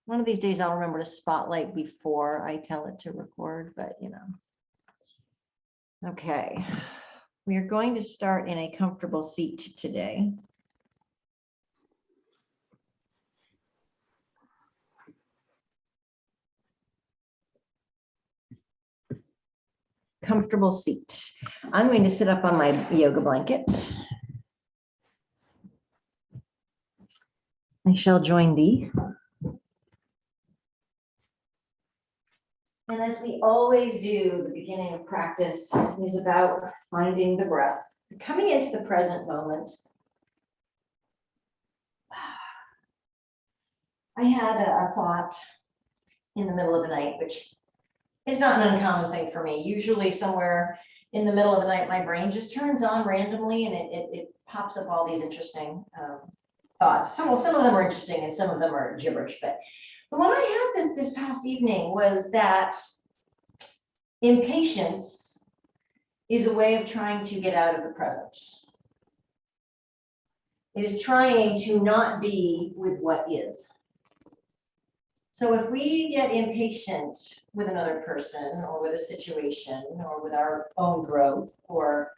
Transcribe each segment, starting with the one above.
One of these days I'll remember to spotlight before I tell it to record, but you know. Okay, we are going to start in a comfortable seat today. Comfortable seat. I'm going to sit up on my yoga blanket. I shall join thee. And as we always do, the beginning of practice is about finding the breath, coming into the present moment. I had a thought in the middle of the night, which is not an uncommon thing for me. Usually somewhere in the middle of the night, my brain just turns on randomly and it pops up all these interesting thoughts. Some of them are interesting and some of them are gibberish, but the one I had this past evening was that impatience is a way of trying to get out of the present. It is trying to not be with what is. So if we get impatient with another person or with a situation or with our own growth or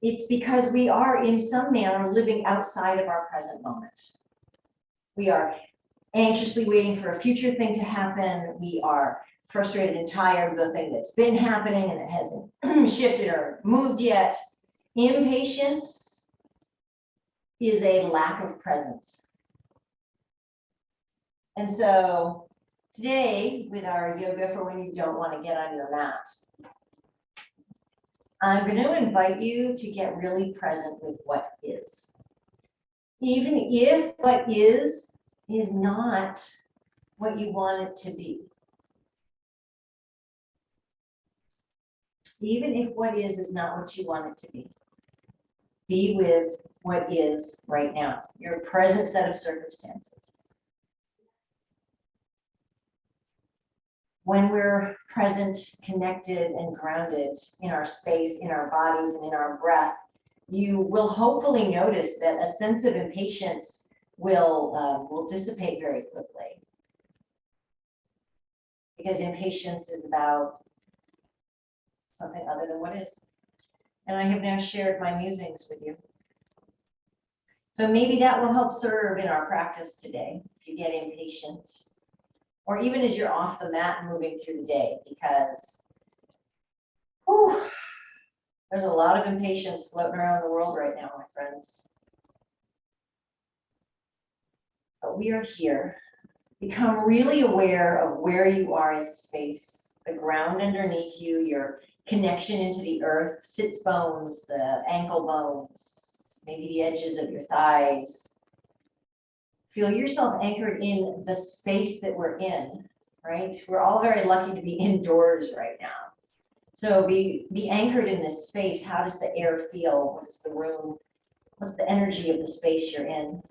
it's because we are in some manner living outside of our present moment. We are anxiously waiting for a future thing to happen. We are frustrated and tired of the thing that's been happening and it hasn't shifted or moved yet. Impatience is a lack of presence. And so today, with our yoga for when you don't want to get on your mat, I'm going to invite you to get really present with what is. Even if what is not what you want it to be. Even if what is not what you want it to be. Be with what is right now, your present set of circumstances. When we're present, connected, and grounded in our space, in our bodies, and in our breath, you will hopefully notice that a sense of impatience will dissipate very quickly. Because impatience is about something other than what is. And I have now shared my musings with you. So maybe that will help serve in our practice today, if you get impatient. Or even as you're off the mat and moving through the day, because there's a lot of impatience floating around the world right now, my friends. But we are here. Become really aware of where you are in space, the ground underneath you, your connection into the earth, sits bones, the ankle bones, maybe the edges of your thighs. Feel yourself anchored in the space that we're in, right? We're all very lucky to be indoors right now. So be anchored in this space. How does the air feel? What's the room? What's the energy of the space you're in?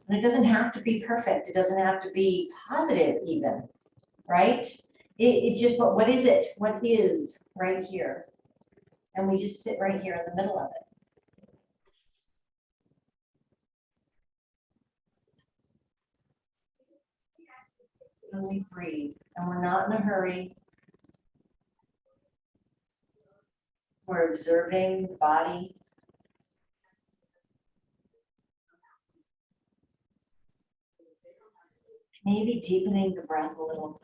And it doesn't have to be perfect. It doesn't have to be positive even, right? It just, but what is it? What is right here? And we just sit right here in the middle of it. And we breathe, and we're not in a hurry. We're observing the body. Maybe deepening the breath a little.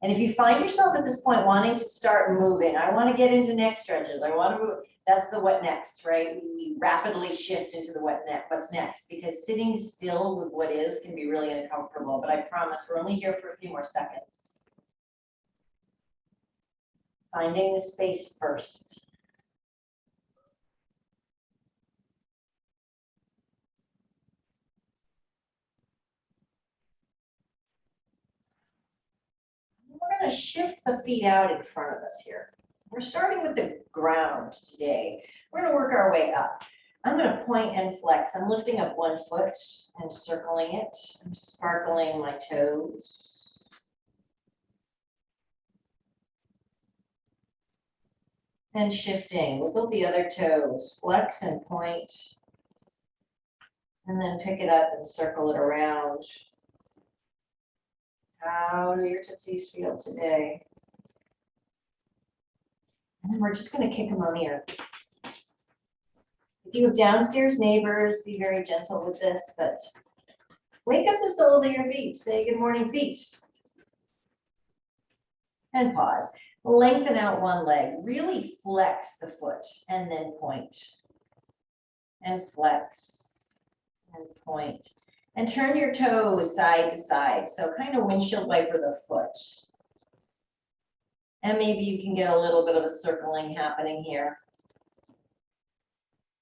And if you find yourself at this point wanting to start moving, I want to get into neck stretches. I want to move. That's the what next, right? We rapidly shift into the what's next, because sitting still with what is can be really uncomfortable. But I promise we're only here for a few more seconds. Finding the space first. We're going to shift the feet out in front of us here. We're starting with the ground today. We're going to work our way up. I'm going to point and flex. I'm lifting up one foot and circling it. I'm sparkling my toes. And shifting, wiggle the other toes, flex and point, and then pick it up and circle it around. How do your tootsies feel today? And then we're just going to kick them on the earth. If you have downstairs neighbors, be very gentle with this, but wake up the soles of your feet. Say good morning, feet. And pause. Lengthen out one leg. Really flex the foot and then point. And flex and point. And turn your toes side to side. So kind of windshield wiper the foot. And maybe you can get a little bit of a circling happening here.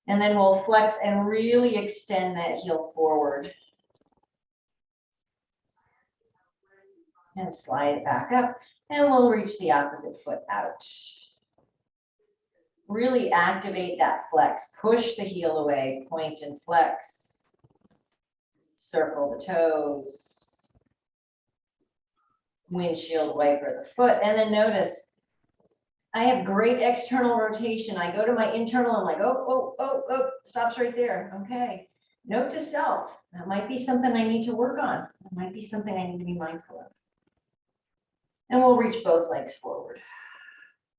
And then we'll flex and really extend that heel forward. And slide it back up. And we'll reach the opposite foot out. Really activate that flex. Push the heel away, point and flex. Circle the toes. Windshield wiper the foot. And then notice, I have great external rotation. I go to my internal, I'm like, oh, stops right there. Okay. Note to self, that might be something I need to work on. That might be something I need to be mindful of. And we'll reach both legs forward.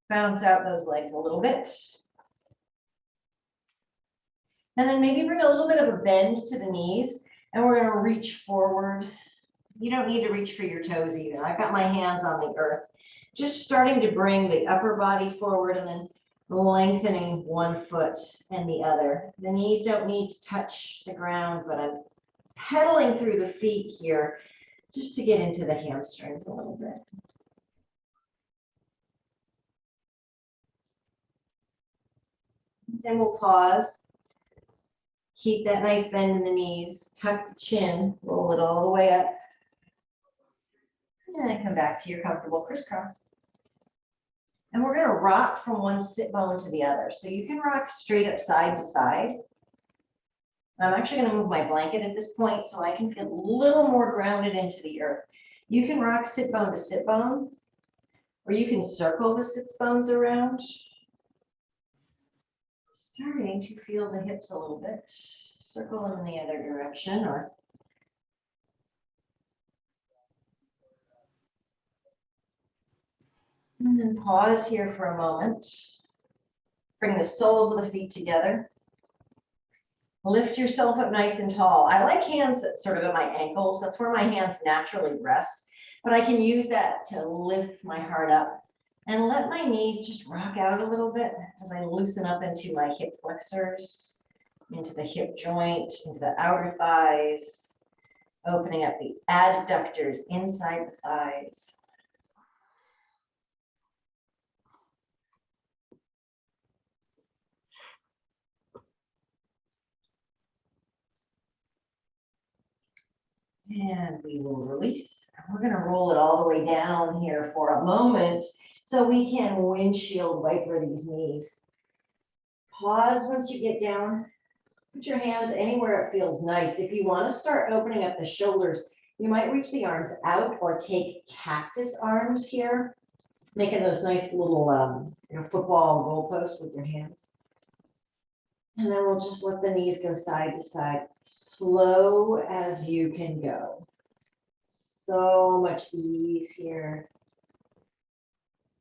Bounce out those legs a little bit. And then maybe bring a little bit of a bend to the knees, and we're going to reach forward. You don't need to reach for your toes even. I've got my hands on the earth. Just starting to bring the upper body forward and then lengthening one foot and the other. The knees don't need to touch the ground, but I'm pedaling through the feet here just to get into the hamstrings a little bit. Then we'll pause. Keep that nice bend in the knees. Tuck the chin. Roll it all the way up. And then come back to your comfortable crisscross. And we're going to rock from one sit bone to the other. So you can rock straight up side to side. I'm actually going to move my blanket at this point so I can feel a little more grounded into the earth. You can rock sit bone to sit bone, or you can circle the sits bones around. Starting to feel the hips a little bit. Circle them in the other direction, or and then pause here for a moment. Bring the soles of the feet together. Lift yourself up nice and tall. I like hands that sort of at my ankles. That's where my hands naturally rest. But I can use that to lift my heart up and let my knees just rock out a little bit as I loosen up into my hip flexors, into the hip joint, into the outer thighs, opening up the adductors inside the thighs. And we will release. We're going to roll it all the way down here for a moment so we can windshield wiper these knees. Pause once you get down. Put your hands anywhere it feels nice. If you want to start opening up the shoulders, you might reach the arms out or take cactus arms here, making those nice little football goalposts with your hands. And then we'll just let the knees go side to side, slow as you can go. So much ease here.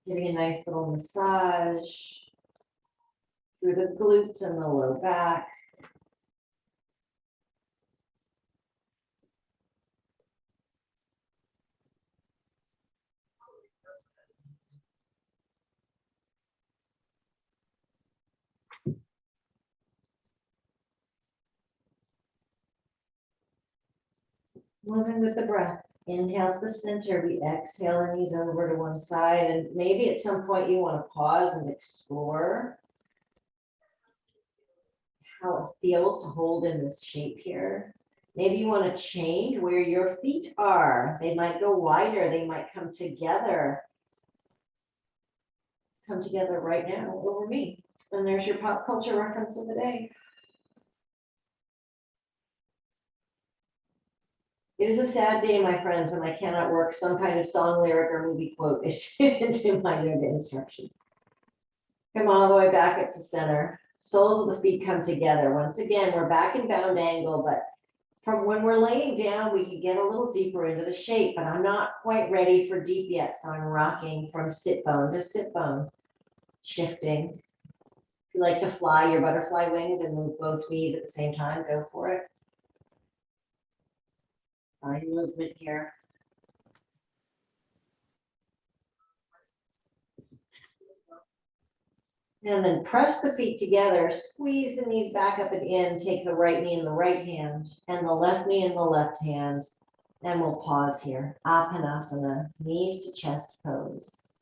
Getting a nice little massage through the glutes and the low back. Moving with the breath. Inhale to the center. We exhale the knees over to one side. And maybe at some point you want to pause and explore how it feels to hold in this shape here. Maybe you want to change where your feet are. They might go wider. They might come together. Come together right now over me. And there's your pop culture reference of the day. It is a sad day, my friends, when I cannot work some kind of song lyric or movie quote into my yoga instructions. Come all the way back up to center. Soles of the feet come together. Once again, we're back in bound angle, but from when we're laying down, we can get a little deeper into the shape, but I'm not quite ready for deep yet, so I'm rocking from sit bone to sit bone, shifting. If you like to fly your butterfly wings and move both knees at the same time, go for it. Find movement here. And then press the feet together, squeeze the knees back up and in, take the right knee in the right hand and the left knee in the left hand. And we'll pause here. Apanasana, knees to chest pose.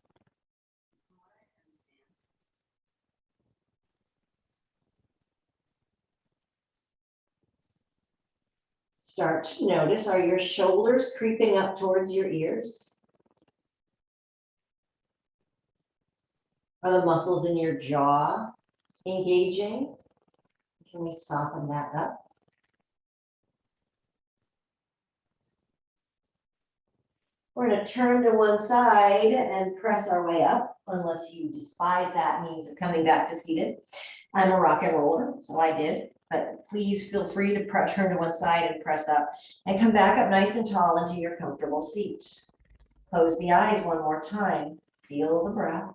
Start to notice, are your shoulders creeping up towards your ears? Are the muscles in your jaw engaging? Can we soften that up? We're going to turn to one side and press our way up, unless you despise that means of coming back to seated. I'm a rock and roller, so I did, but please feel free to turn to one side and press up and come back up nice and tall into your comfortable seat. Close the eyes one more time. Feel the breath.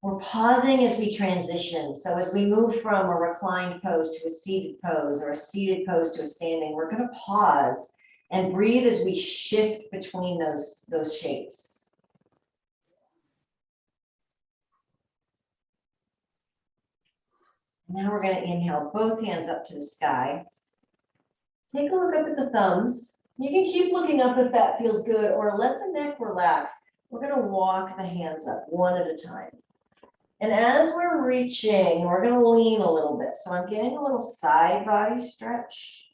We're pausing as we transition. So as we move from a reclined pose to a seated pose or a seated pose to a standing, we're going to pause and breathe as we shift between those shapes. Now we're going to inhale both hands up to the sky. Take a look up at the thumbs. You can keep looking up if that feels good, or let the neck relax. We're going to walk the hands up one at a time. And as we're reaching, we're going to lean a little bit. So I'm getting a little side body stretch.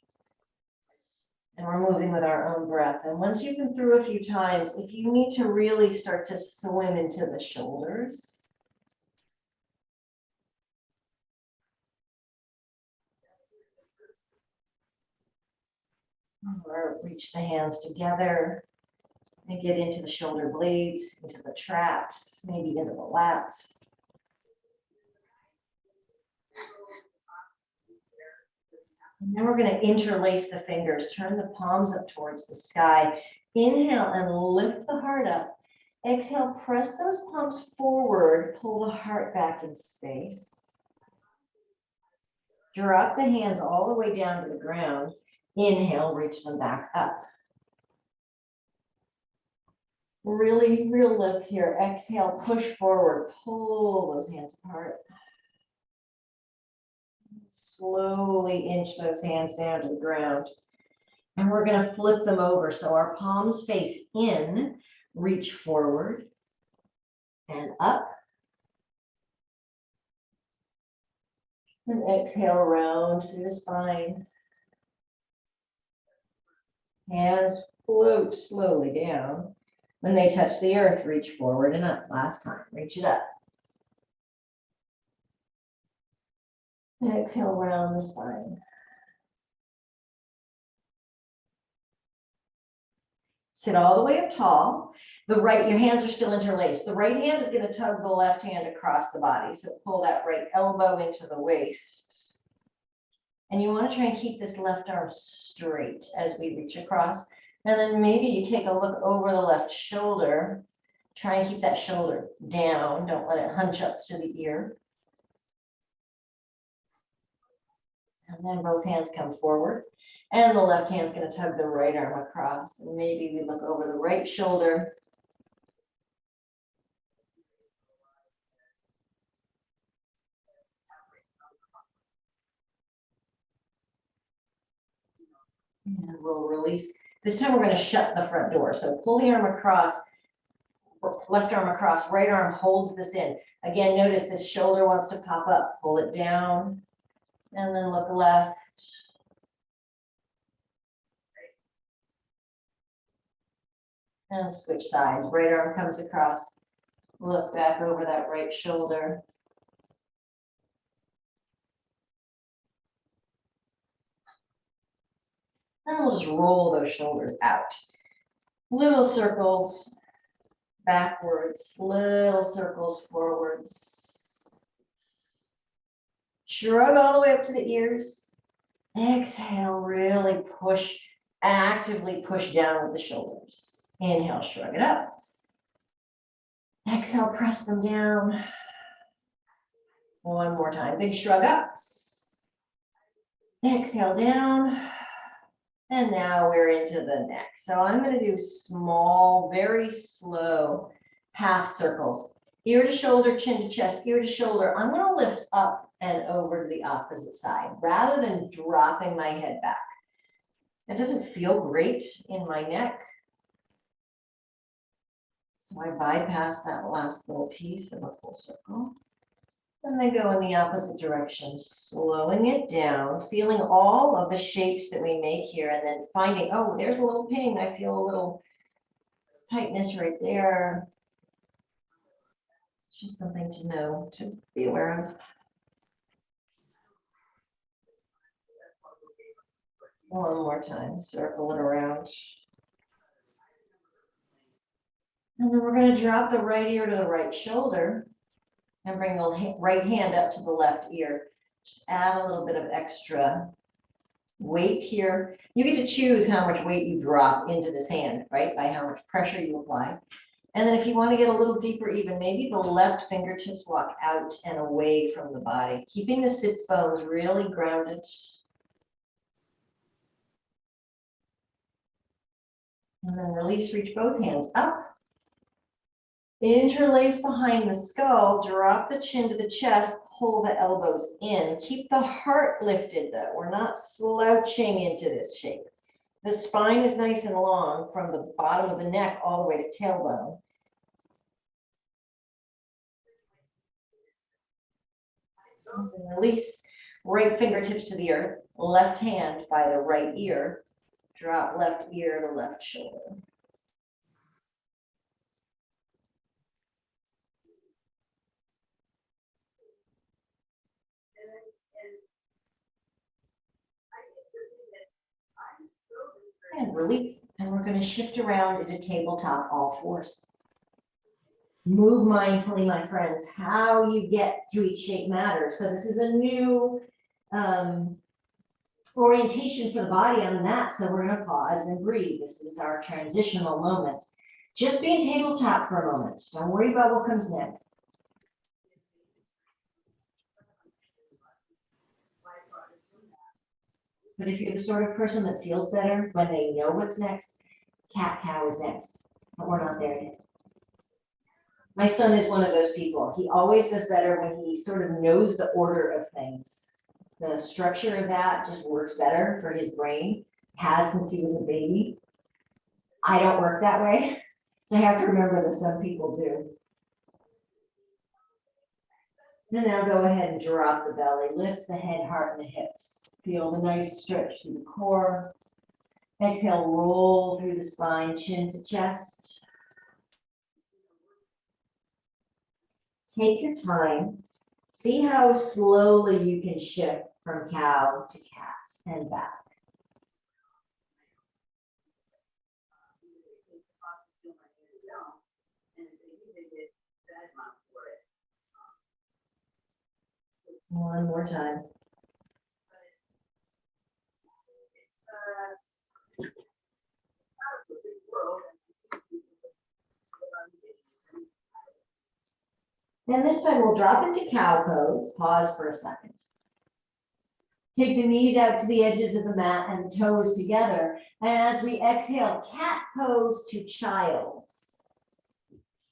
And we're moving with our own breath. And once you've been through a few times, if you need to really start to swim into the shoulders, or reach the hands together and get into the shoulder blades, into the traps, maybe into the lats. And then we're going to interlace the fingers, turn the palms up towards the sky. Inhale and lift the heart up. Exhale, press those palms forward, pull the heart back in space. Drop the hands all the way down to the ground. Inhale, reach them back up. Really, real lift here. Exhale, push forward, pull those hands apart. Slowly inch those hands down to the ground. And we're going to flip them over. So our palms face in, reach forward and up. And exhale around through the spine. Hands float slowly down. When they touch the earth, reach forward and up. Last time, reach it up. Exhale around the spine. Sit all the way up tall. Your hands are still interlaced. The right hand is going to tug the left hand across the body. So pull that right elbow into the waist. And you want to try and keep this left arm straight as we reach across. And then maybe you take a look over the left shoulder. Try and keep that shoulder down. Don't let it hunch up to the ear. And then both hands come forward. And the left hand's going to tug the right arm across. And maybe we look over the right shoulder. And we'll release. This time we're going to shut the front door. So pull the arm across, left arm across, right arm holds this in. Again, notice this shoulder wants to pop up. Pull it down. And then look left. And switch sides. Right arm comes across. Look back over that right shoulder. And we'll just roll those shoulders out. Little circles. backwards, little circles forwards. Shrug all the way up to the ears. Exhale, really push, actively push down with the shoulders. Inhale, shrug it up. Exhale, press them down. One more time, big shrug up. Exhale down. And now we're into the neck. So I'm going to do small, very slow half circles. Ear to shoulder, chin to chest, ear to shoulder. I'm going to lift up and over to the opposite side rather than dropping my head back. It doesn't feel great in my neck. So I bypass that last little piece of a full circle. And then go in the opposite direction, slowing it down, feeling all of the shapes that we make here, and then finding, oh, there's a little ping. I feel a little tightness right there. It's just something to know, to be aware of. One more time, circle it around. And then we're going to drop the right ear to the right shoulder and bring the right hand up to the left ear. Just add a little bit of extra weight here. You get to choose how much weight you drop into this hand, right? By how much pressure you apply. And then if you want to get a little deeper even, maybe the left fingertips walk out and away from the body, keeping the sits bones really grounded. And then release, reach both hands up. Interlace behind the skull, drop the chin to the chest, pull the elbows in. Keep the heart lifted though. We're not slouching into this shape. The spine is nice and long from the bottom of the neck all the way to tailbone. And release, right fingertips to the earth, left hand by the right ear. Drop left ear to left shoulder. And release. And we're going to shift around into tabletop all fours. Move mindfully, my friends. How you get to each shape matters. So this is a new orientation for the body on the mat. So we're going to pause and breathe. This is our transitional moment. Just be in tabletop for a moment. Don't worry about what comes next. But if you're the sort of person that feels better when they know what's next, cat-cow is next. But we're not there yet. My son is one of those people. He always does better when he sort of knows the order of things. The structure of that just works better for his brain. Has since he was a baby. I don't work that way. So I have to remember that some people do. And now go ahead and drop the belly. Lift the head, heart, and the hips. Feel the nice stretch through the core. Exhale, roll through the spine, chin to chest. Take your time. See how slowly you can shift from cow to cat and back. One more time. And this time we'll drop into cow pose. Pause for a second. Take the knees out to the edges of the mat and the toes together. And as we exhale, cat pose to child's.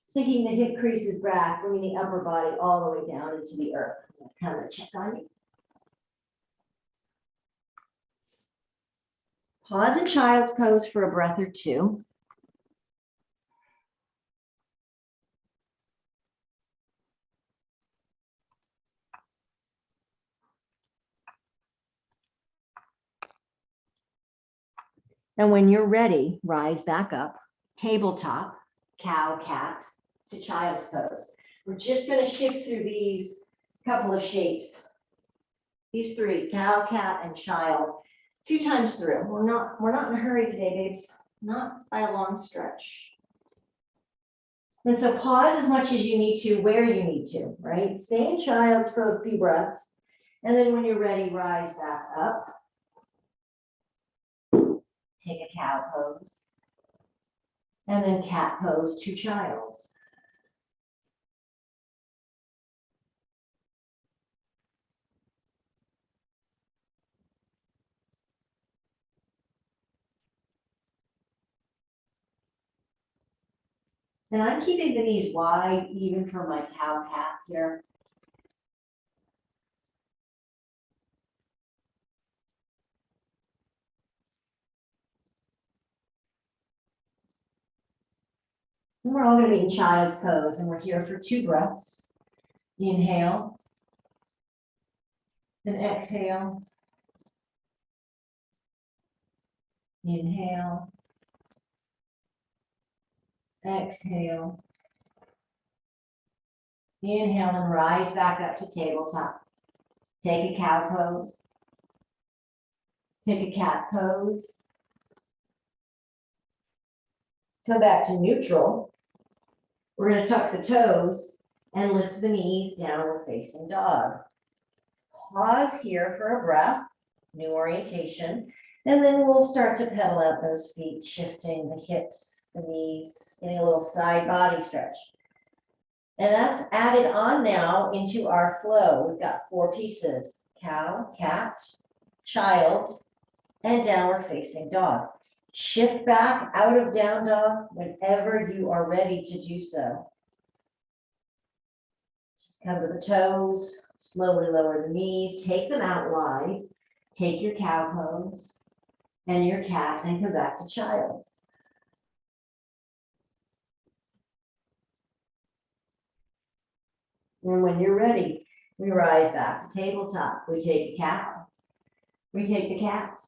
Sinking the hip creases back, bringing the upper body all the way down into the earth. I'm going to come and check on you. Pause in child's pose for a breath or two. And when you're ready, rise back up, tabletop, cow, cat, to child's pose. We're just going to shift through these couple of shapes. These three, cow, cat, and child, a few times through. We're not in a hurry today, babes. Not by a long stretch. And so pause as much as you need to, where you need to, right? Stay in child's for a few breaths. And then when you're ready, rise back up. Take a cow pose. And then cat pose to child's. And I'm keeping the knees wide, even for my cow cat here. And we're all going to be in child's pose, and we're here for 2 breaths. Inhale. And exhale. Inhale. Exhale. Inhale and rise back up to tabletop. Take a cow pose. Take a cat pose. Come back to neutral. We're going to tuck the toes and lift the knees, downward facing dog. Pause here for a breath, new orientation, and then we'll start to pedal out those feet, shifting the hips, the knees, getting a little side body stretch. And that's added on now into our flow. We've got 4 pieces: cow, cat, child's, and downward facing dog. Shift back out of down dog whenever you are ready to do so. Just come to the toes, slowly lower the knees, take them out wide, take your cow pose and your cat and come back to child's. And when you're ready, we rise back to tabletop. We take a cow. We take the cat.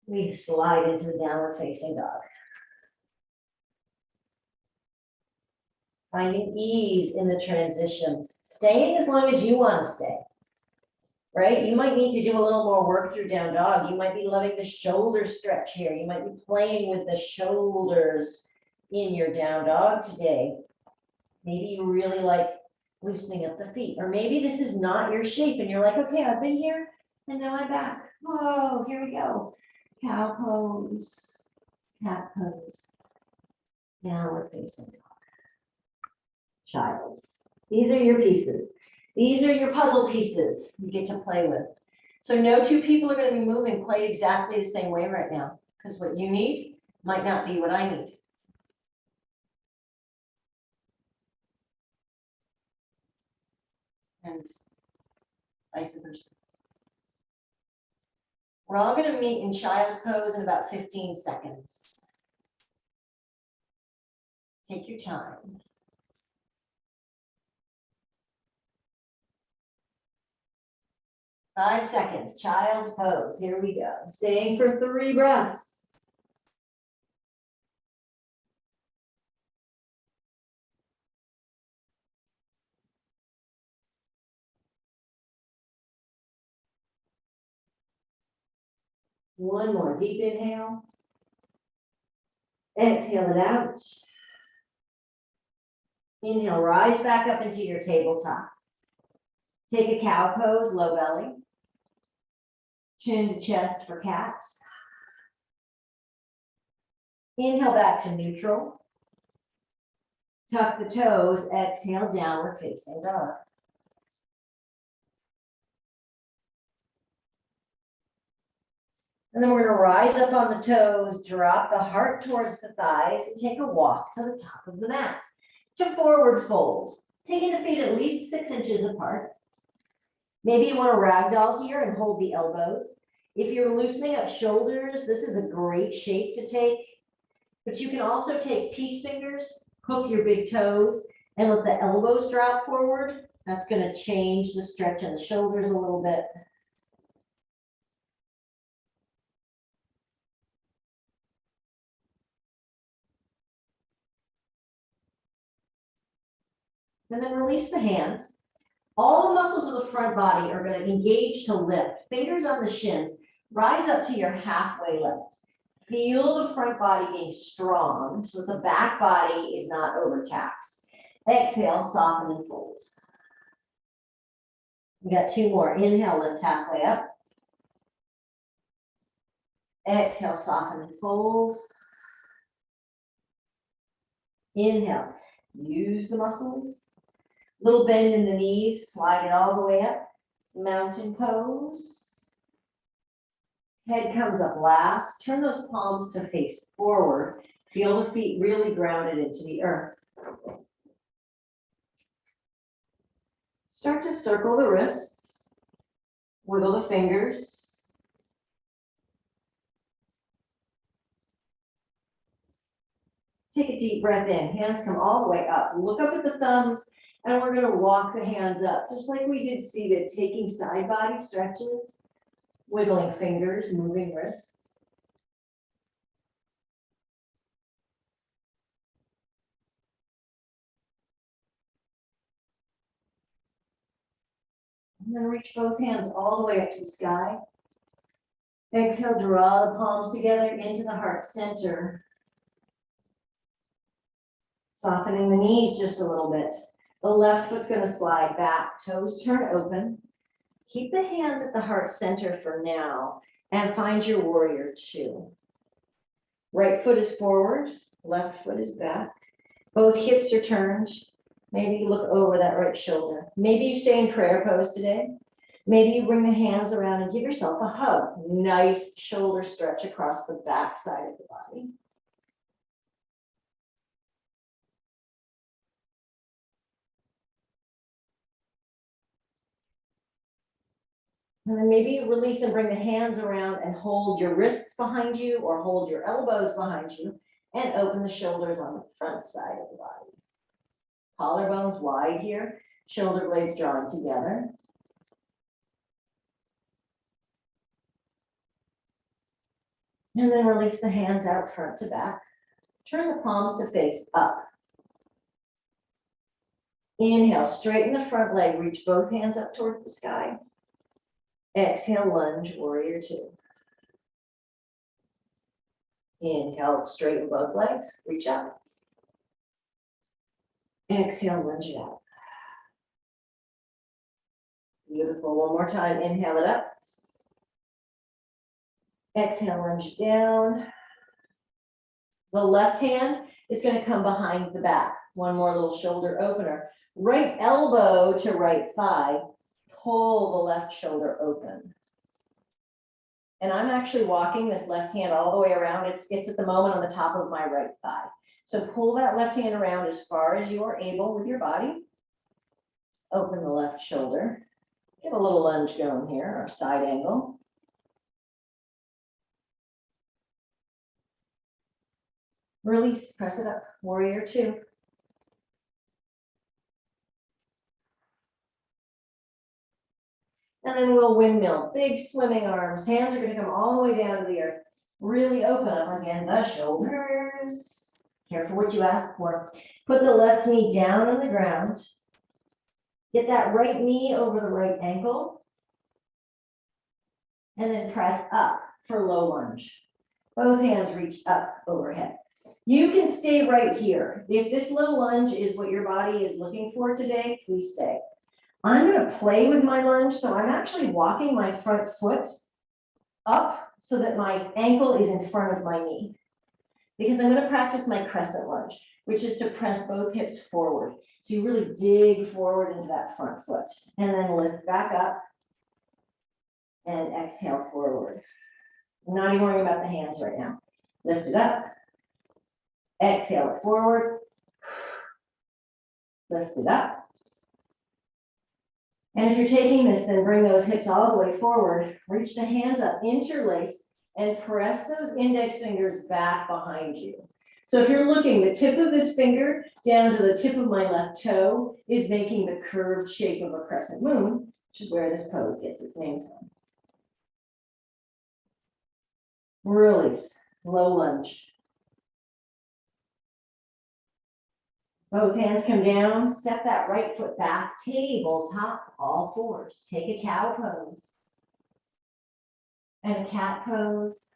We slide into the downward facing dog. Finding ease in the transitions, staying as long as you want to stay, right? You might need to do a little more work through down dog. You might be loving the shoulder stretch here. You might be playing with the shoulders in your down dog today. Maybe you really like loosening up the feet, or maybe this is not your shape and you're like, okay, I've been here and now I'm back. Whoa, here we go. Cow pose, cat pose, downward facing dog. Child's. These are your pieces. These are your puzzle pieces you get to play with. So no 2 people are going to be moving quite exactly the same way right now, because what you need might not be what I need. And vice versa. We're all going to meet in child's pose in about 15 seconds. Take your time. 5 seconds, child's pose. Here we go. Staying for 3 breaths. One more deep inhale. Exhale it out. Inhale, rise back up into your tabletop. Take a cow pose, low belly. Chin to chest for cat. Inhale back to neutral. Tuck the toes, exhale, downward facing dog. And then we're going to rise up on the toes, drop the heart towards the thighs, and take a walk to the top of the mat. To forward fold, taking the feet at least 6 inches apart. Maybe you want to ragdoll here and hold the elbows. If you're loosening up shoulders, this is a great shape to take. But you can also take peace fingers, hook your big toes, and let the elbows drop forward. That's going to change the stretch in the shoulders a little bit. And then release the hands. All the muscles of the front body are going to engage to lift. Fingers on the shins. Rise up to your halfway lift. Feel the front body being strong so that the back body is not overtaxed. Exhale, soften and fold. We got two more. Inhale, lift halfway up. Exhale, soften and fold. Inhale, use the muscles. Little bend in the knees, slide it all the way up. Mountain pose. Head comes up last. Turn those palms to face forward. Feel the feet really grounded into the earth. Start to circle the wrists. Wiggle the fingers. Take a deep breath in. Hands come all the way up. Look up at the thumbs, and we're going to walk the hands up, just like we did seated, taking side body stretches. Wiggling fingers, moving wrists. And then reach both hands all the way up to the sky. Exhale, draw the palms together into the heart center. Softening the knees just a little bit. The left foot's going to slide back, toes turn open. Keep the hands at the heart center for now and find your warrior two. Right foot is forward, left foot is back. Both hips are turned. Maybe you look over that right shoulder. Maybe you stay in prayer pose today. Maybe you bring the hands around and give yourself a hug. Nice shoulder stretch across the back side of the body. And then maybe you release and bring the hands around and hold your wrists behind you or hold your elbows behind you and open the shoulders on the front side of the body. Collarbones wide here, shoulder blades drawing together. And then release the hands out front to back. Turn the palms to face up. Inhale, straighten the front leg, reach both hands up towards the sky. Exhale, lunge, warrior two. Inhale, straighten both legs, reach up. Exhale, lunge it out. Beautiful, one more time, inhale it up. Exhale, lunge it down. The left hand is going to come behind the back. One more little shoulder opener. Right elbow to right thigh. Pull the left shoulder open. And I'm actually walking this left hand all the way around. It's at the moment on the top of my right thigh. So pull that left hand around as far as you are able with your body. Open the left shoulder. Get a little lunge going here, or side angle. Release, press it up, warrior two. And then we'll windmill, big swimming arms. Hands are going to come all the way down to the earth. Really open up again the shoulders. Careful what you ask for. Put the left knee down on the ground. Get that right knee over the right ankle. And then press up for low lunge. Both hands reach up overhead. You can stay right here. If this low lunge is what your body is looking for today, please stay. I'm going to play with my lunge, so I'm actually walking my front foot up so that my ankle is in front of my knee. Because I'm going to practice my crescent lunge, which is to press both hips forward. So you really dig forward into that front foot and then lift back up and exhale forward. I'm not even worrying about the hands right now. Lift it up, exhale it forward, lift it up. And if you're taking this, then bring those hips all the way forward, reach the hands up, interlace, and press those index fingers back behind you. So if you're looking, the tip of this finger down to the tip of my left toe is making the curved shape of a crescent moon, which is where this pose gets its name from. Release, low lunge. Both hands come down, step that right foot back, tabletop, all fours. Take a cow pose and a cat pose.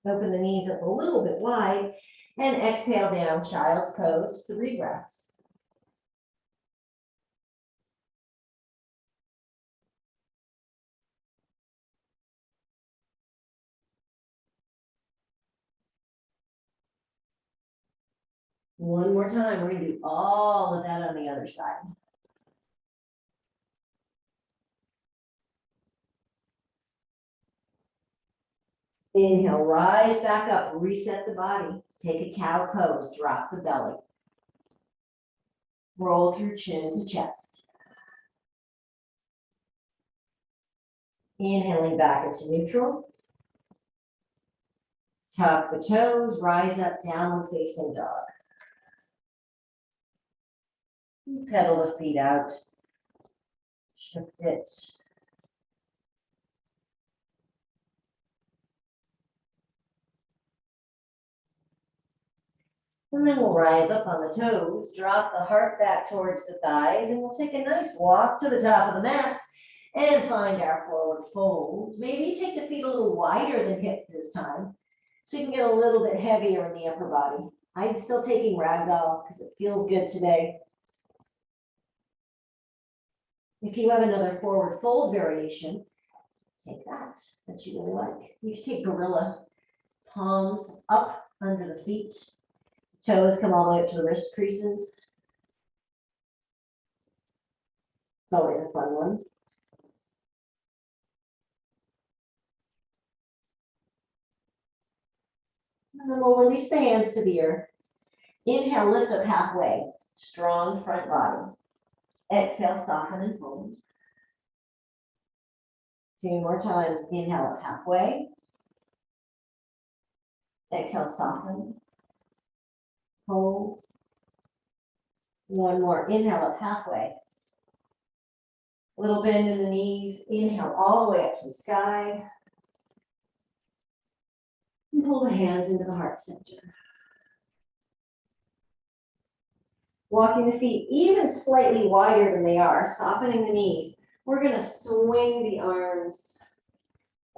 Open the knees up a little bit wide and exhale down, child's pose, 3 breaths. One more time, we're gonna do all of that on the other side. Inhale, rise back up, reset the body. Take a cow pose, drop the belly. Roll through chin to chest. Inhaling back into neutral. Tuck the toes, rise up, downward facing dog. Pedal the feet out. Shift it. And then we'll rise up on the toes, drop the heart back towards the thighs, and we'll take a nice walk to the top of the mat and find our forward fold. Maybe take the feet a little wider than hip this time, so you can get a little bit heavier in the upper body. I'm still taking ragdoll because it feels good today. If you have another forward fold variation, take that you really like. You can take gorilla, palms up under the feet. Toes come all the way up to the wrist creases. It's always a fun one. And then we'll release the hands to the earth. Inhale, lift up halfway. Strong front body. Exhale, soften and fold. 2 more times. Inhale up halfway. Exhale, soften. Hold. 1 more. Inhale up halfway. Little bend in the knees. Inhale all the way up to the sky. And pull the hands into the heart center. Walking the feet even slightly wider than they are, softening the knees. We're going to swing the arms.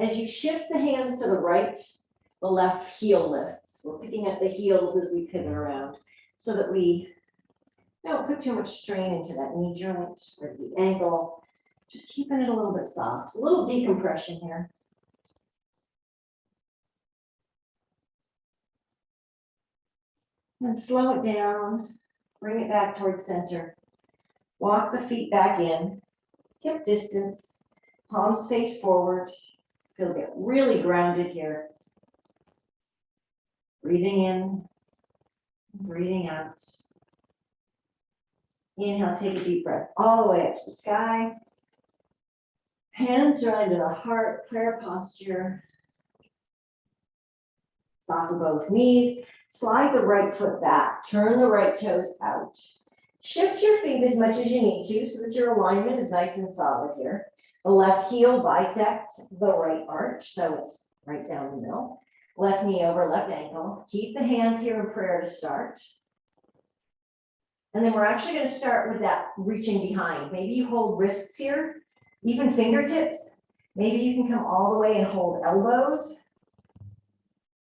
As you shift the hands to the right, the left heel lifts. We're picking up the heels as we pivot around so that we don't put too much strain into that knee joint or the ankle. Just keeping it a little bit soft. A little decompression here. And slow it down. Bring it back towards center. Walk the feet back in. Hip distance. Palms face forward. Feel get really grounded here. Breathing in. Breathing out. Inhale, take a deep breath all the way up to the sky. Hands are under the heart, prayer posture. Soften both knees. Slide the right foot back. Turn the right toes out. Shift your feet as much as you need to so that your alignment is nice and solid here. The left heel bisects the right arch, so it's right down the middle. Left knee over left ankle. Keep the hands here in prayer to start. And then we're actually going to start with that reaching behind. Maybe you hold wrists here, even fingertips. Maybe you can come all the way and hold elbows.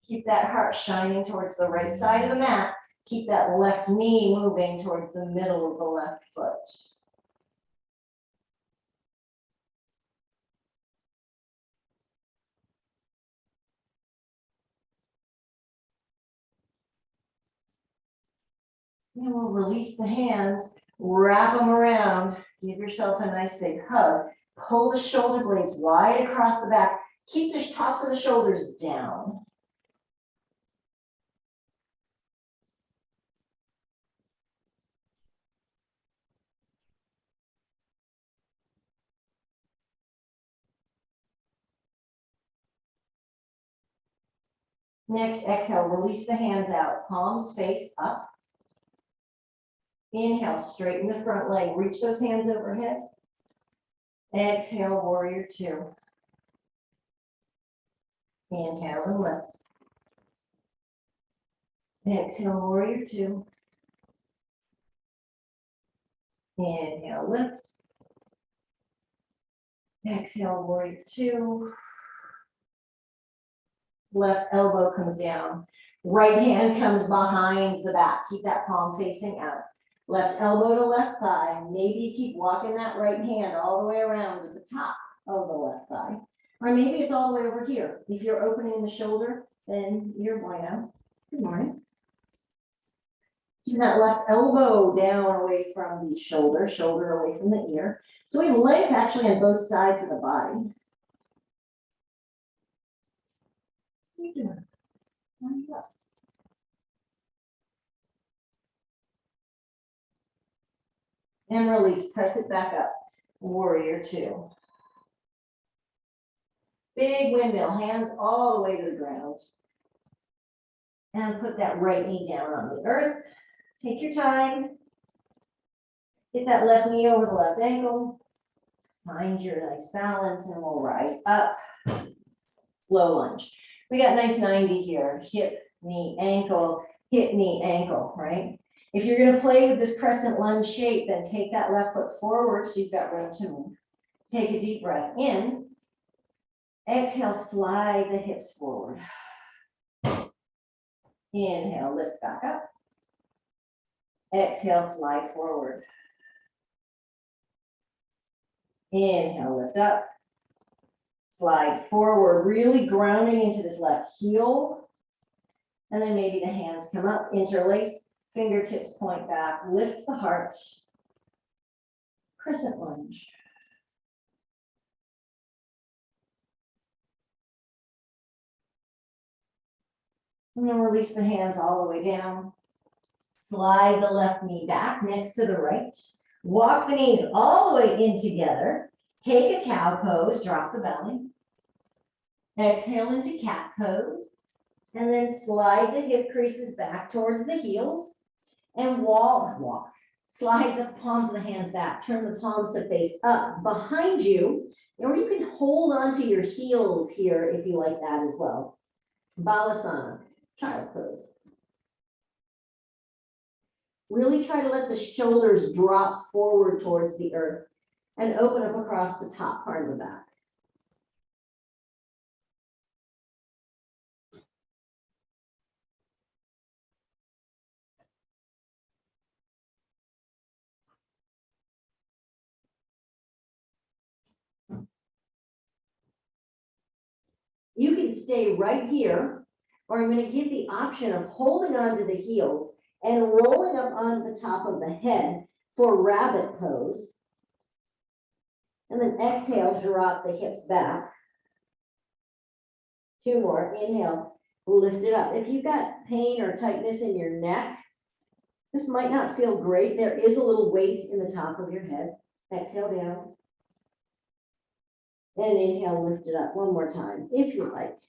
Keep that heart shining towards the right side of the mat. Keep that left knee moving towards the middle of the left foot. And we'll release the hands, wrap them around, give yourself a nice big hug. Pull the shoulder blades wide across the back. Keep the tops of the shoulders down. Next, exhale, release the hands out, palms face up. Inhale, straighten the front leg, reach those hands overhead. Exhale, warrior 2. Inhale and lift. Exhale, warrior 2. Inhale, lift. Exhale, warrior 2. Left elbow comes down. Right hand comes behind the back. Keep that palm facing out. Left elbow to left thigh. Maybe you keep walking that right hand all the way around to the top of the left thigh. Or maybe it's all the way over here. If you're opening the shoulder, then you're bueno. Good morning. Keep that left elbow down away from the shoulder, shoulder away from the ear. So we have length actually on both sides of the body. What are you doing? Line it up. And release, press it back up. Warrior two. Big windmill, hands all the way to the ground. And put that right knee down on the earth. Take your time. Get that left knee over the left ankle. Find your nice balance and we'll rise up. Low lunge. We got nice 90 here. Hip, knee, ankle, right? If you're going to play with this crescent lunge shape, then take that left foot forward so you've got room to move. Take a deep breath in. Exhale, slide the hips forward. Inhale, lift back up. Exhale, slide forward. Inhale, lift up. Slide forward, really grounding into this left heel. And then maybe the hands come up, interlace, fingertips point back, lift the heart. Crescent lunge. And then release the hands all the way down. Slide the left knee back next to the right. Walk the knees all the way in together. Take a cow pose, drop the belly. Exhale into cat pose. And then slide the hip creases back towards the heels. And walk. Slide the palms of the hands back. Turn the palms to face up behind you. Or you can hold onto your heels here if you like that as well. Balasana, child's pose. Really try to let the shoulders drop forward towards the earth and open up across the top part of the back. You can stay right here, or I'm going to give the option of holding onto the heels and rolling up on the top of the head for rabbit pose. And then exhale, drop the hips back. Two more. Inhale, lift it up. If you've got pain or tightness in your neck, this might not feel great. There is a little weight in the top of your head. Exhale down. And inhale, lift it up one more time, if you like.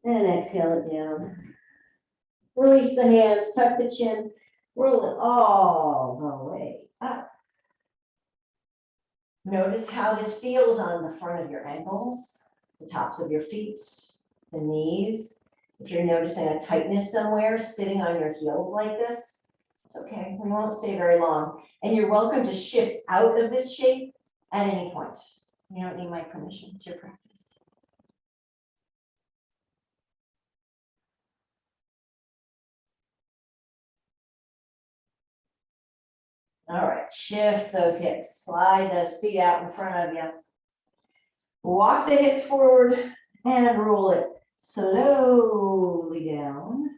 And exhale it down. Release the hands, tuck the chin, roll it all the way up. Notice how this feels on the front of your ankles, the tops of your feet, the knees. If you're noticing a tightness somewhere, sitting on your heels like this, it's okay, we won't stay very long. And you're welcome to shift out of this shape at any point. You don't need my permission, it's your practice. All right, shift those hips, slide those feet out in front of you. Walk the hips forward and roll it slowly down.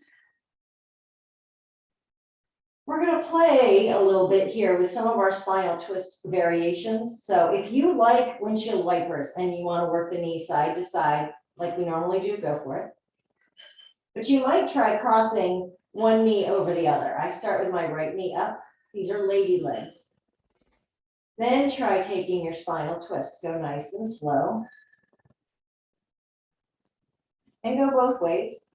We're going to play a little bit here with some of our spinal twist variations. So if you like windshield wipers and you want to work the knee side to side like we normally do, go for it. But you might try crossing one knee over the other. I start with my right knee up. These are lady legs. Then try taking your spinal twist. Go nice and slow. And go both ways.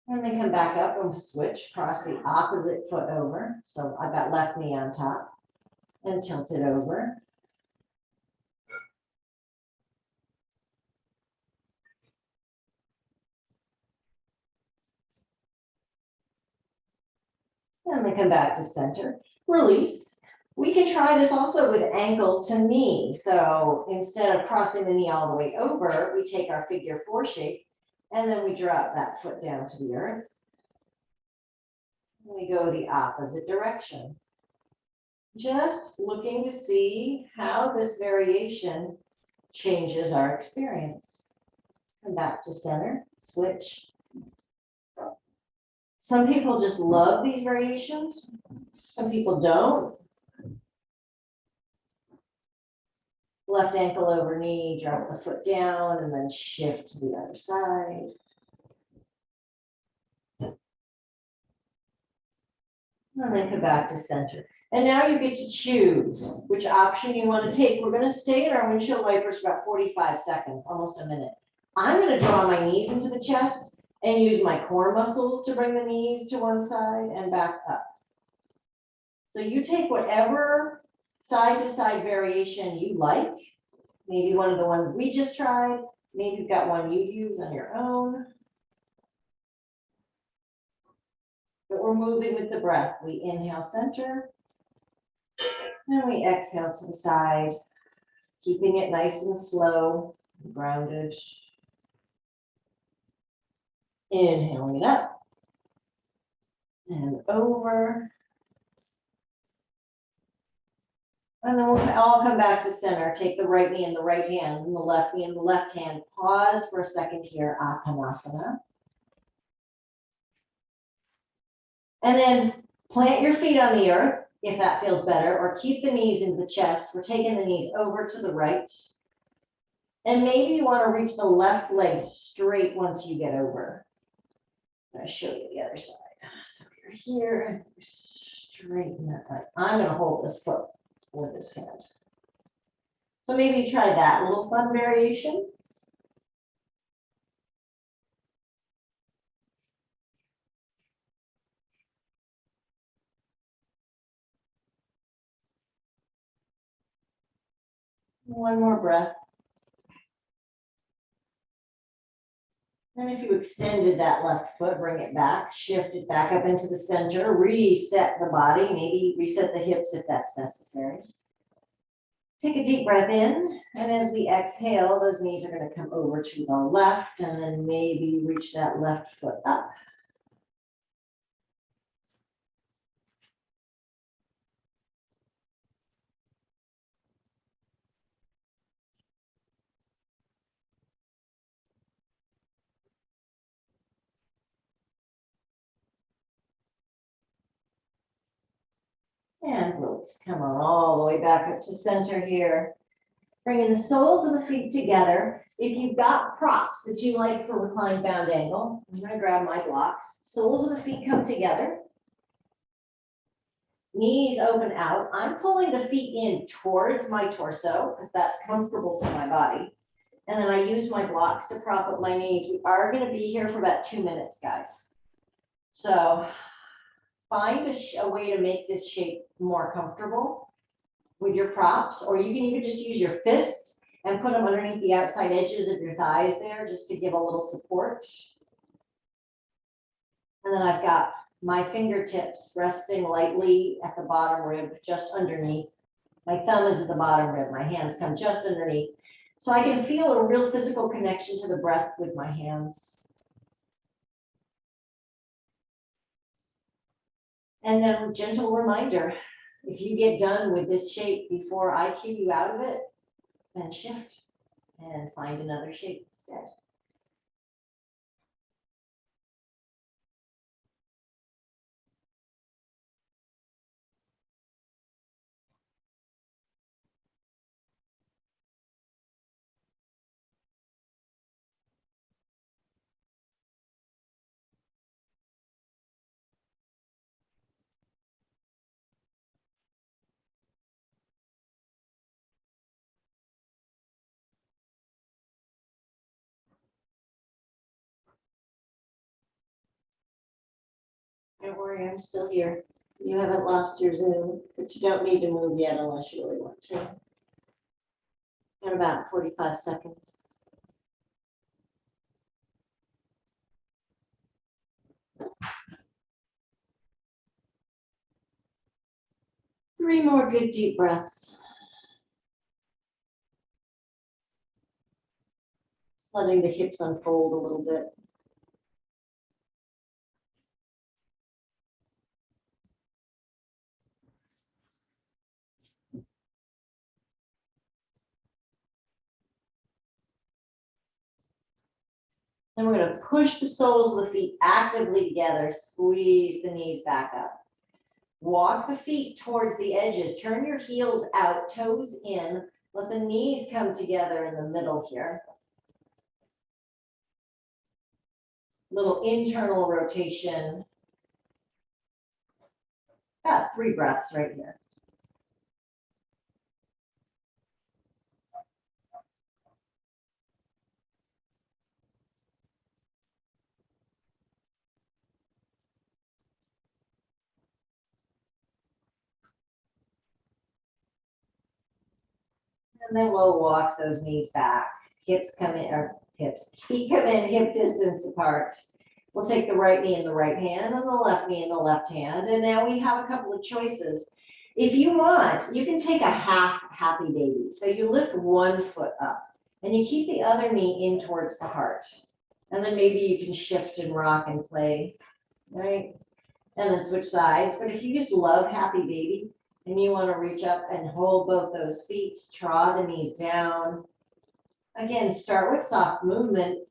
And then come back up and switch, cross the opposite foot over. So I've got left knee on top and tilt it over. then come back to center, release. We can try this also with ankle to knee. So instead of crossing the knee all the way over, we take our figure 4 shape and then we drop that foot down to the earth. And we go the opposite direction. Just looking to see how this variation changes our experience. Come back to center, switch. Some people just love these variations. Some people don't. Left ankle over knee, drop the foot down, and then shift to the other side. And then come back to center. And now you get to choose which option you want to take. We're going to stay in our windshield wipers for about 45 seconds, almost a minute. I'm going to draw my knees into the chest and use my core muscles to bring the knees to one side and back up. So you take whatever side-to-side variation you like. Maybe one of the ones we just tried. Maybe you've got one you use on your own. But we're moving with the breath. We inhale center. And we exhale to the side, keeping it nice and slow, and grounded. Inhaling it up and over. And then we'll all come back to center. Take the right knee in the right hand and the left knee in the left hand. Pause for a second here, Balasana. And then plant your feet on the earth, if that feels better, or keep the knees in the chest. We're taking the knees over to the right. And maybe you want to reach the left leg straight once you get over. I'm going to show you the other side. So you're here and straighten that leg. I'm going to hold this foot with this hand. So maybe you try that little fun variation. One more breath. Then if you extended that left foot, bring it back, shift it back up into the center, reset the body, maybe reset the hips if that's necessary. Take a deep breath in, and as we exhale, those knees are going to come over to the left, and then maybe reach that left foot up. And release. Come on all the way back up to center here. Bringing the soles of the feet together. If you've got props that you like for reclined bound angle, I'm going to grab my blocks. Soles of the feet come together. Knees open out. I'm pulling the feet in towards my torso because that's comfortable for my body. And then I use my blocks to prop up my knees. We are going to be here for about 2 minutes, guys. So find a way to make this shape more comfortable with your props, or you can even just use your fists and put them underneath the outside edges of your thighs there just to give a little support. And then I've got my fingertips resting lightly at the bottom rib, just underneath. My thumb is at the bottom rib. My hands come just underneath. So I can feel a real physical connection to the breath with my hands. And then a gentle reminder, if you get done with this shape before I cue you out of it, then shift and find another shape instead. Don't worry, I'm still here. You haven't lost your Zoom, but you don't need to move yet unless you really want to. In about 45 seconds. 3 more good deep breaths. Just letting the hips unfold a little bit. Then we're going to push the soles of the feet actively together, squeeze the knees back up. Walk the feet towards the edges, turn your heels out, toes in, let the knees come together in the middle here. Little internal rotation. 3 breaths right here. And then we'll walk those knees back. Hips come in, or feet come in hip distance apart. We'll take the right knee in the right hand and the left knee in the left hand. And now we have a couple of choices. If you want, you can take a half happy baby. So you lift one foot up and you keep the other knee in towards the heart. And then maybe you can shift and rock and play, right? And then switch sides. But if you just love happy baby, and you want to reach up and hold both those feet, draw the knees down. Again, start with soft movement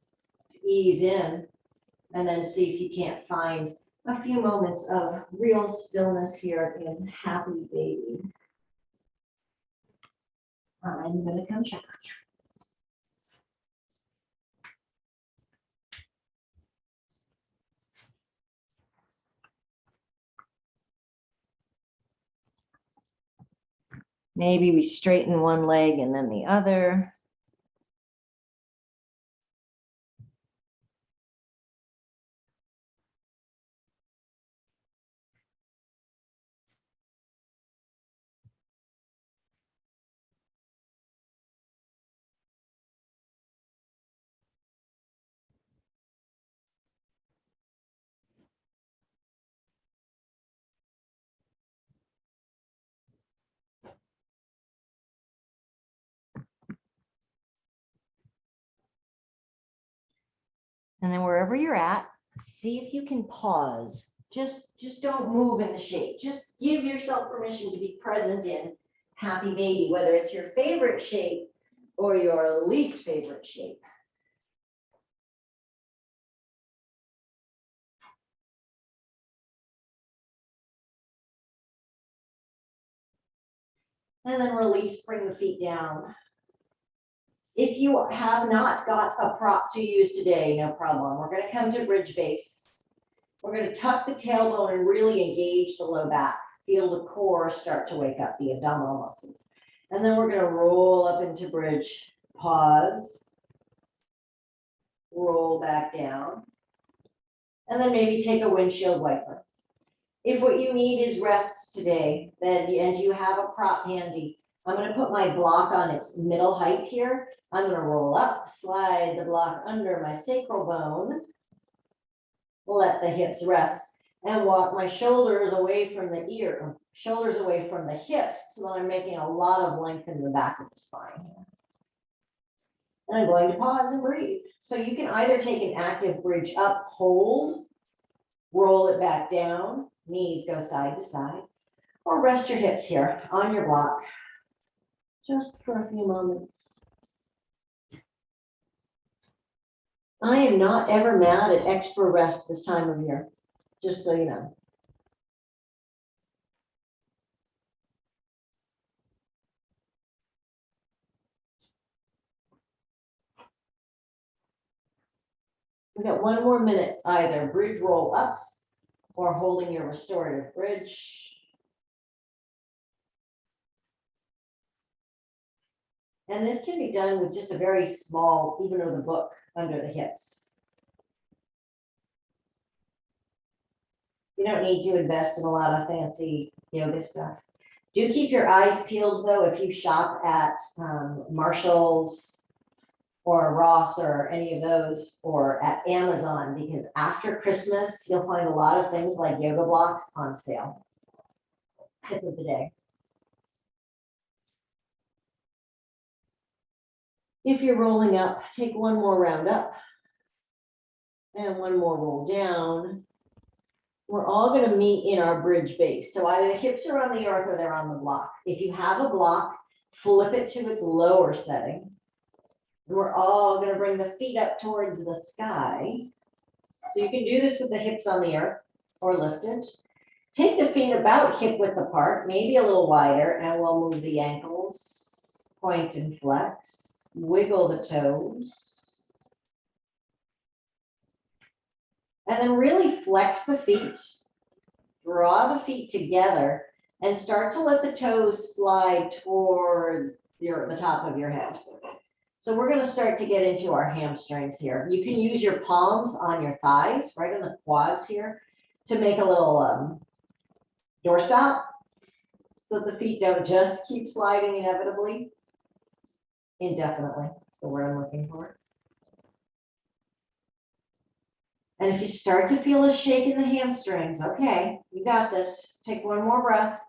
to ease in, and then see if you can't find a few moments of real stillness here in happy baby. I'm going to come check on you. Maybe we straighten one leg and then the other. And then wherever you're at, see if you can pause. Just don't move in the shape. Just give yourself permission to be present in happy baby, whether it's your favorite shape or your least favorite shape. And then release, bring the feet down. If you have not got a prop to use today, no problem. We're going to come to bridge base. We're going to tuck the tailbone and really engage the low back. Feel the core start to wake up, the abdominal muscles. And then we're going to roll up into bridge. Pause. Roll back down. And then maybe take a windshield wiper. If what you need is rest today, then and you have a prop handy, I'm going to put my block on its middle height here. I'm going to roll up, slide the block under my sacral bone, let the hips rest, and walk my shoulders away from the ear, shoulders away from the hips, so that I'm making a lot of length in the back of the spine here. And I'm going to pause and breathe. So you can either take an active bridge up, hold, roll it back down, knees go side to side, or rest your hips here on your block, just for a few moments. I am not ever mad at extra rest this time of year, just so you know. We got 1 more minute, either bridge roll ups or holding your restorative bridge. And this can be done with just a very small, even though the book under the hips. You don't need to invest in a lot of fancy yoga stuff. Do keep your eyes peeled though if you shop at Marshall's or Ross or any of those, or at Amazon, because after Christmas, you'll find a lot of things like yoga blocks on sale. Tip of the day. If you're rolling up, take one more round up and one more roll down. We're all going to meet in our bridge base. So either the hips are on the earth or they're on the block. If you have a block, flip it to its lower setting. And we're all going to bring the feet up towards the sky. So you can do this with the hips on the earth or lifted. Take the feet about hip width apart, maybe a little wider, and we'll move the ankles, point and flex, wiggle the toes. And then really flex the feet, draw the feet together, and start to let the toes slide towards the top of your head. So we're going to start to get into our hamstrings here. You can use your palms on your thighs, right on the quads here, to make a little doorstop, so that the feet don't just keep sliding inevitably, indefinitely. That's the word I'm looking for. And if you start to feel a shake in the hamstrings, okay, you got this. Take one more breath.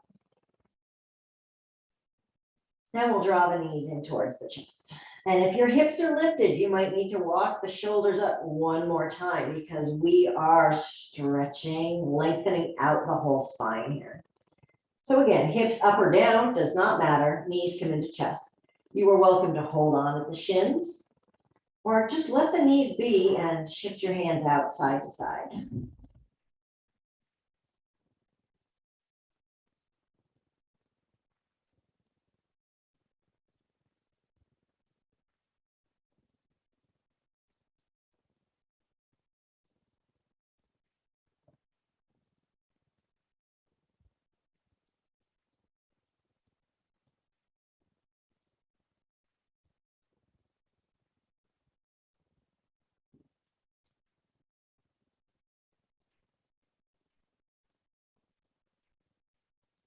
Then we'll draw the knees in towards the chest. And if your hips are lifted, you might need to walk the shoulders up one more time, because we are stretching, lengthening out the whole spine here. So again, hips up or down, does not matter. Knees come into chest. You are welcome to hold on at the shins, or just let the knees be and shift your hands out side to side.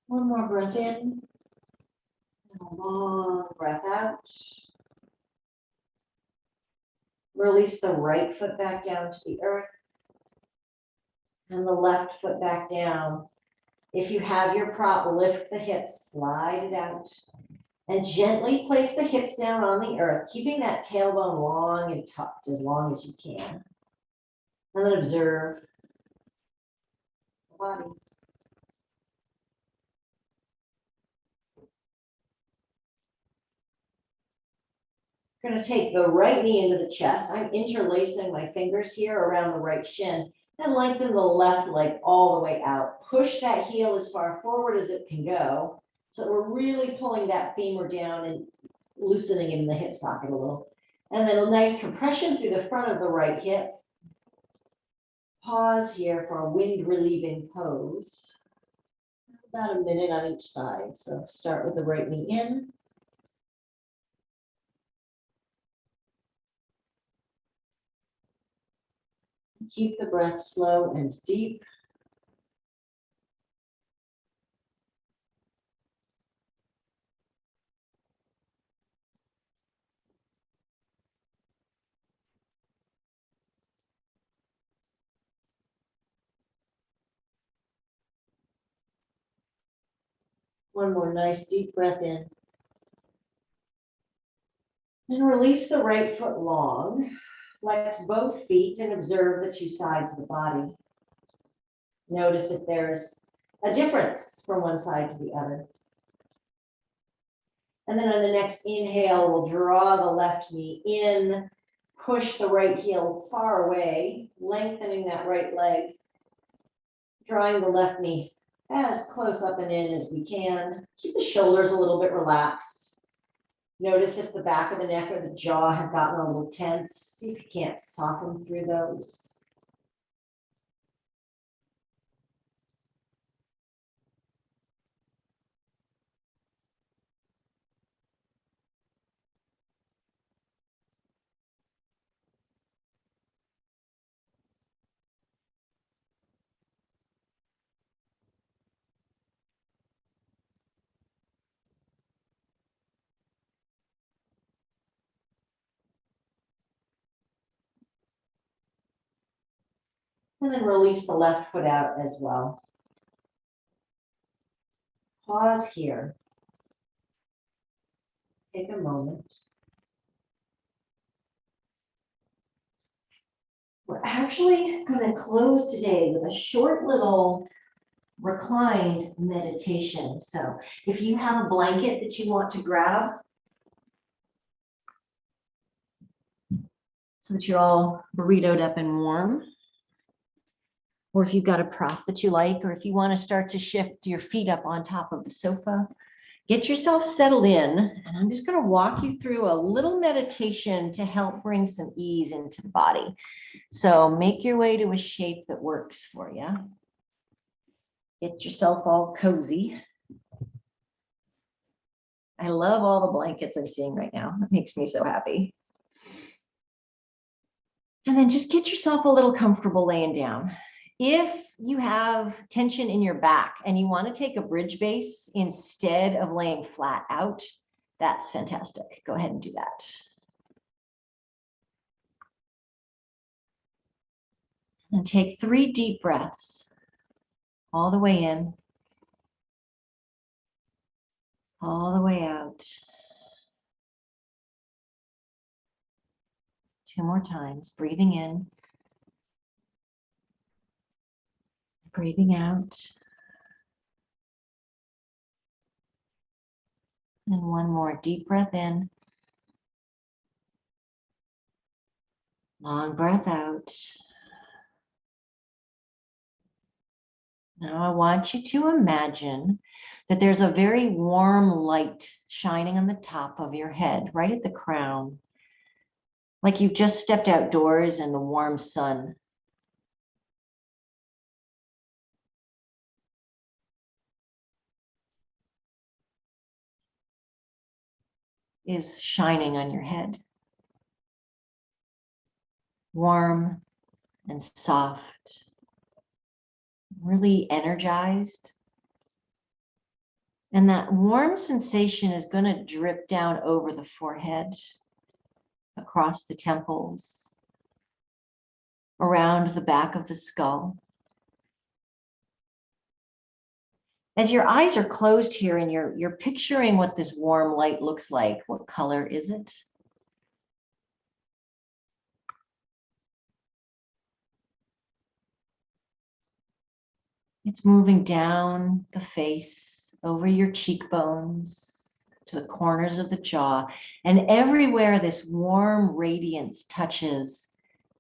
One more breath in, and a long breath out. Release the right foot back down to the earth and the left foot back down. If you have your prop, lift the hips, slide it out, and gently place the hips down on the earth, keeping that tailbone long and tucked as long as you can. And then observe the body. I'm going to take the right knee into the chest. I'm interlacing my fingers here around the right shin, and lengthen the left leg all the way out. Push that heel as far forward as it can go, so that we're really pulling that femur down and loosening it in the hip socket a little. And then a nice compression through the front of the right hip. Pause here for a wind relieving pose. About a minute on each side. So start with the right knee in. Keep the breath slow and deep. One more nice deep breath in. And release the right foot long. Flex both feet and observe the two sides of the body. Notice if there's a difference from one side to the other. And then on the next inhale, we'll draw the left knee in, push the right heel far away, lengthening that right leg, drawing the left knee as close up and in as we can. Keep the shoulders a little bit relaxed. Notice if the back of the neck or the jaw have gotten a little tense. See if you can't soften through those. And then release the left foot out as well. Pause here. Take a moment. actually going to close today with a short little reclined meditation. So if you have a blanket that you want to grab so that you're all burritoed up and warm, or if you've got a prop that you like, or if you want to start to shift your feet up on top of the sofa, get yourself settled in. And I'm just going to walk you through a little meditation to help bring some ease into the body. So make your way to a shape that works for you. Get yourself all cozy. I love all the blankets I'm seeing right now. It makes me so happy. And then just get yourself a little comfortable laying down. If you have tension in your back and you want to take a bridge base instead of laying flat out, that's fantastic. Go ahead and do that. And take 3 deep breaths all the way in, all the way out. 2 more times, breathing in, breathing out. And 1 more deep breath in. Long breath out. Now I want you to imagine that there's a very warm light shining on the top of your head, right at the crown. Like you've just stepped outdoors in the warm sun. Is shining on your head. Warm and soft, really energized. And that warm sensation is going to drip down over the forehead, across the temples, around the back of the skull. As your eyes are closed here and you're picturing what this warm light looks like, what color is it? It's moving down the face, over your cheekbones, to the corners of the jaw. And everywhere this warm radiance touches,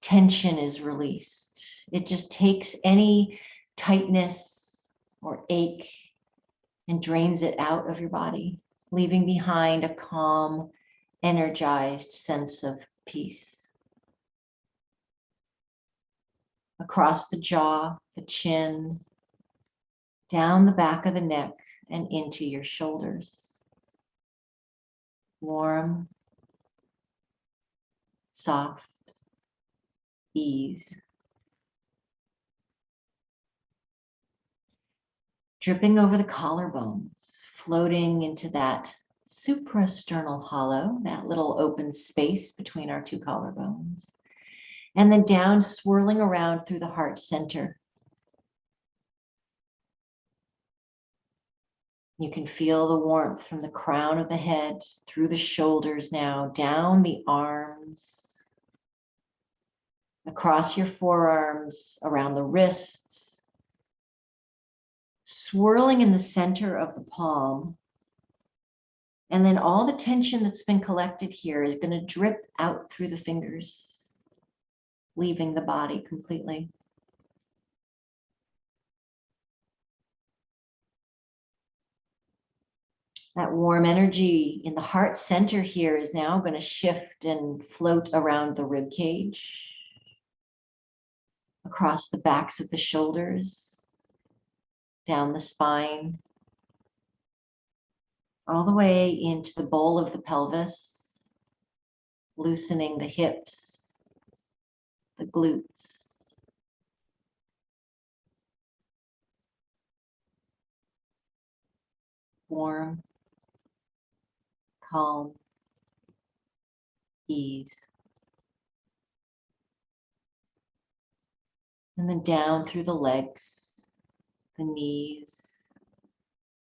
tension is released. It just takes any tightness or ache and drains it out of your body, leaving behind a calm, energized sense of peace. Across the jaw, the chin, down the back of the neck and into your shoulders. Warm, soft, ease. Dripping over the collarbones, floating into that suprasternal hollow, that little open space between our 2 collarbones. And then down, swirling around through the heart center. You can feel the warmth from the crown of the head, through the shoulders now, down the arms, across your forearms, around the wrists, swirling in the center of the palm. And then all the tension that's been collected here is going to drip out through the fingers, leaving the body completely. That warm energy in the heart center here is now going to shift and float around the rib cage, across the backs of the shoulders, down the spine, all the way into the bowl of the pelvis, loosening the hips, the glutes. Warm, calm, ease. And then down through the legs, the knees,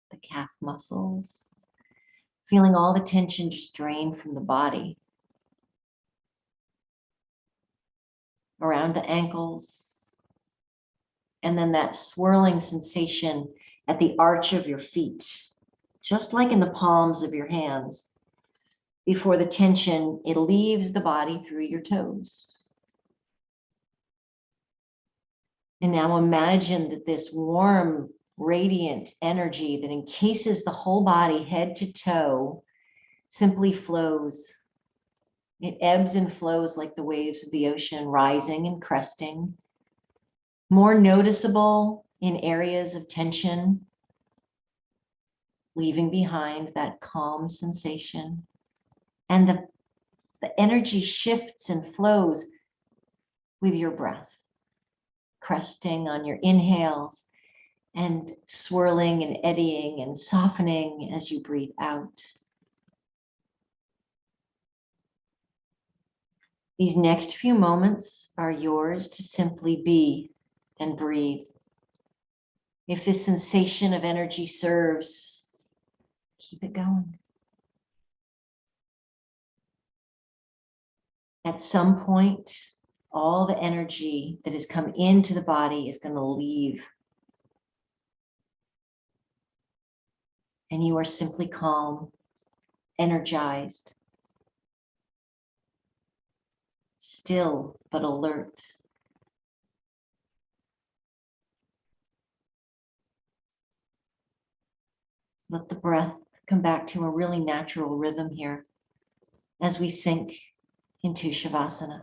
the calf muscles, feeling all the tension just drain from the body. around the ankles, and then that swirling sensation at the arch of your feet, just like in the palms of your hands. Before the tension, it leaves the body through your toes. And now imagine that this warm, radiant energy that encases the whole body, head to toe, simply flows. It ebbs and flows like the waves of the ocean, rising and cresting, more noticeable in areas of tension, leaving behind that calm sensation. And the energy shifts and flows with your breath, cresting on your inhales and swirling and eddying and softening as you breathe out. These next few moments are yours to simply be and breathe. If this sensation of energy serves, keep it going. At some point, all the energy that has come into the body is going to leave. And you are simply calm, energized, still but alert. Let the breath come back to a really natural rhythm here as we sink into Shavasana.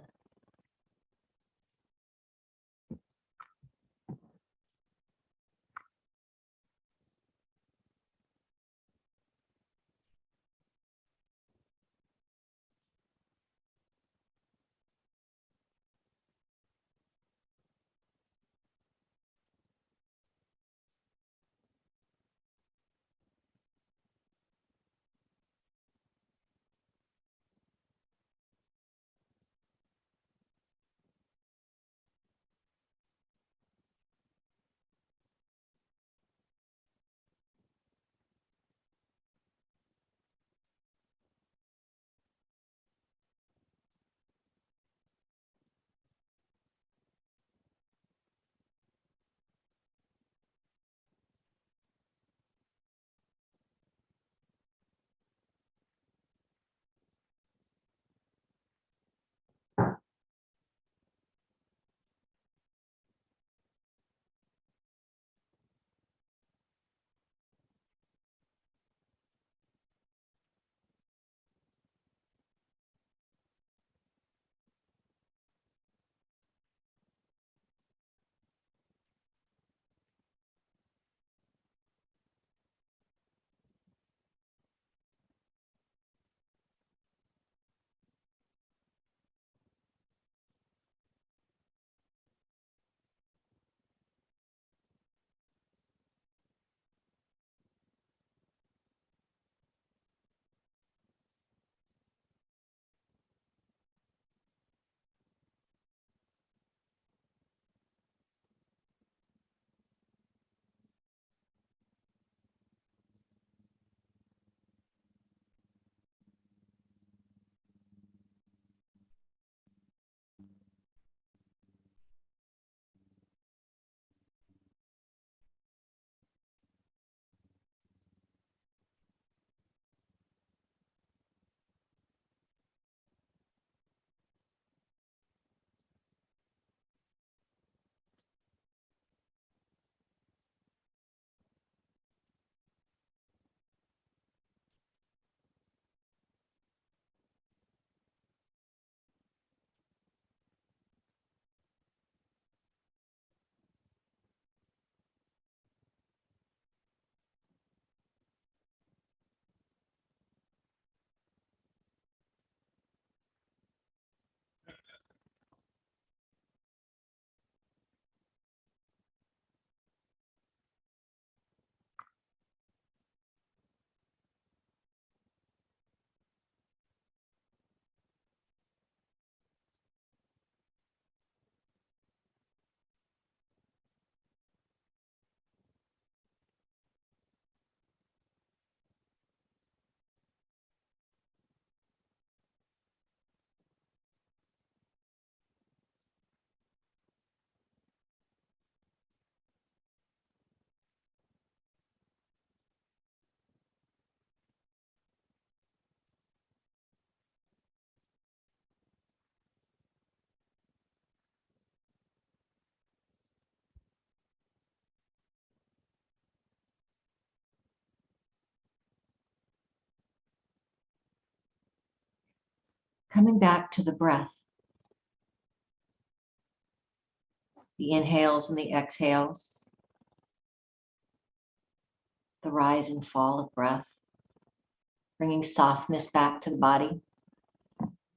Coming back to the breath. The inhales and the exhales. The rise and fall of breath. Bringing softness back to the body.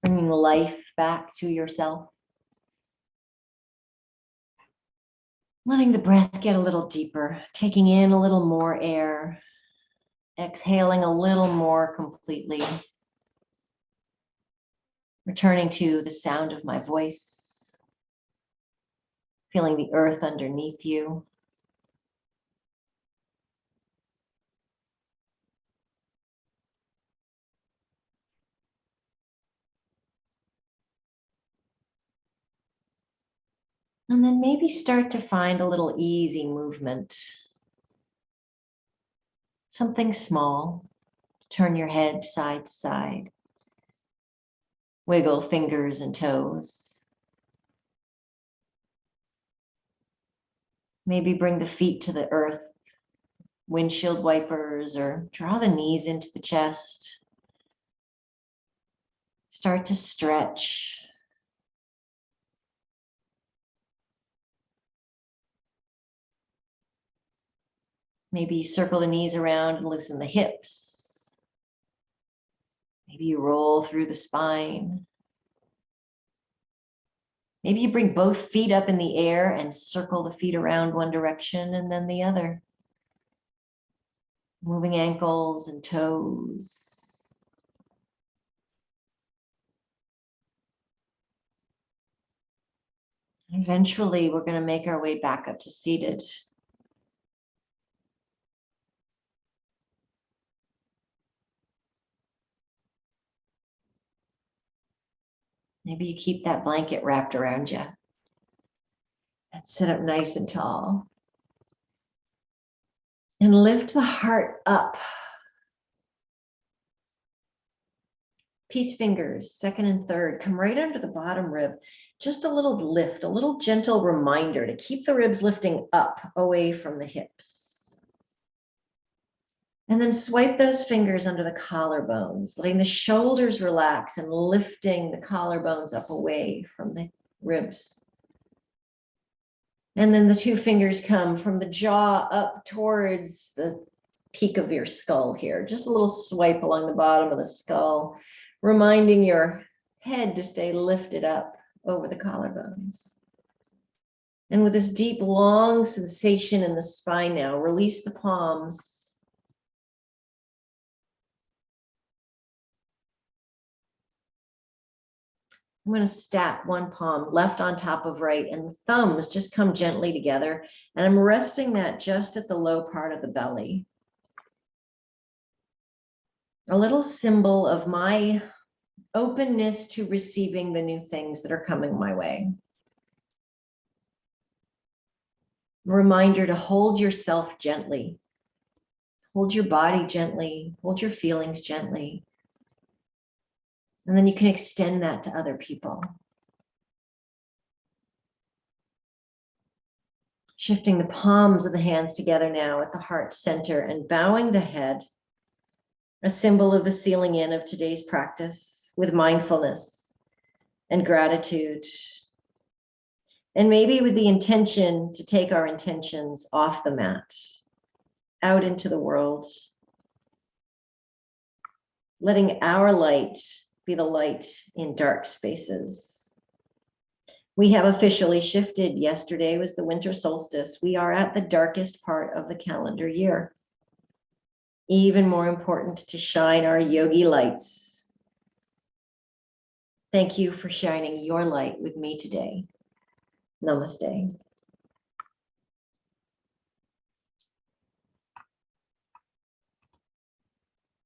Bringing life back to yourself. Letting the breath get a little deeper. Taking in a little more air. Exhaling a little more completely. Returning to the sound of my voice. Feeling the earth underneath you. And then maybe start to find a little easy movement. Something small. Turn your head side to side. Wiggle fingers and toes. Maybe bring the feet to the earth. Windshield wipers, or draw the knees into the chest. Start to stretch. Maybe circle the knees around and loosen the hips. Maybe you roll through the spine. Maybe you bring both feet up in the air and circle the feet around one direction and then the other. Moving ankles and toes. Eventually, we're going to make our way back up to seated. Maybe you keep that blanket wrapped around you. And sit up nice and tall. And lift the heart up. Peace fingers, second and third, come right under the bottom rib. Just a little lift, a little gentle reminder to keep the ribs lifting up away from the hips. And then swipe those fingers under the collarbones, letting the shoulders relax and lifting the collarbones up away from the ribs. And then the two fingers come from the jaw up towards the peak of your skull here. Just a little swipe along the bottom of the skull, reminding your head to stay lifted up over the collarbones. And with this deep, long sensation in the spine now, release the palms. I'm going to stack one palm left on top of right, and the thumbs just come gently together. And I'm resting that just at the low part of the belly. A little symbol of my openness to receiving the new things that are coming my way. Reminder to hold yourself gently. Hold your body gently. Hold your feelings gently. And then you can extend that to other people. Shifting the palms of the hands together now at the heart center and bowing the head, a symbol of the sealing in of today's practice with mindfulness and gratitude. And maybe with the intention to take our intentions off the mat, out into the world, letting our light be the light in dark spaces. We have officially shifted. Yesterday was the winter solstice. We are at the darkest part of the calendar year. Even more important to shine our yogi lights. Thank you for shining your light with me today. Namaste.